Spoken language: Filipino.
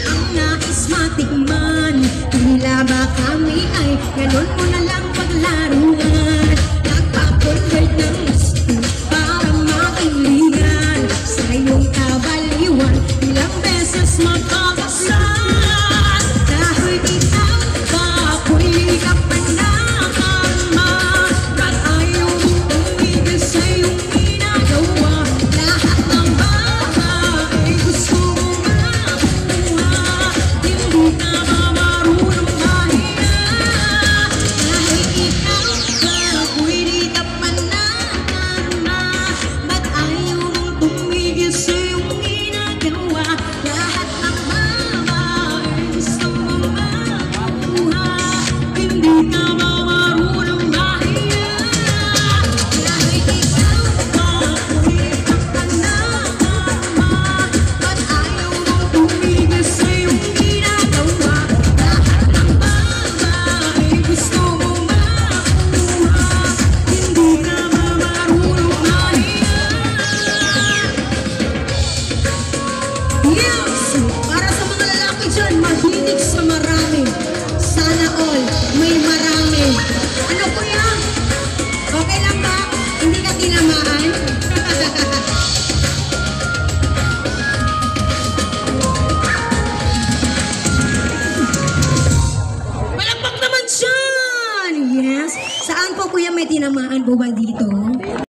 ang nais matikman. Tila ba kami ay ganun mo na lang paglaruan? Nagpa-convert ng gusto para makailingan sa iyong kabaliwan. Ilang beses magpapasal dahil ikaw ba ako'y kapanakama. Ba't ayaw mo tumigil sa iyong ginagawa? Lahat ng babae gusto mo makuha. Hindi ka ba marunong mahiya? Dahil ikaw ba ako'y di kapanakama. Ba't ayaw mong tumigil sa iyong ginagawa? Lahat ng babae gusto mo makuha. Hindi ka ba marunong mahiya? Dahil ikaw ba ako'y kapanakama. Ba't ayaw mong tumigil sa iyong ginagawa? Lahat ng babae gusto mo makuha. Hindi ka ba marunong mahiya? Yes! Para sa mga lalaki dyan, mahilig sa marami. Sana all, may marami. Ano kuya? Okay lang ba? Hindi ka tinamaan? Palakpak naman dyan! Yes! Saan po kuya may tinamaan po ba dito?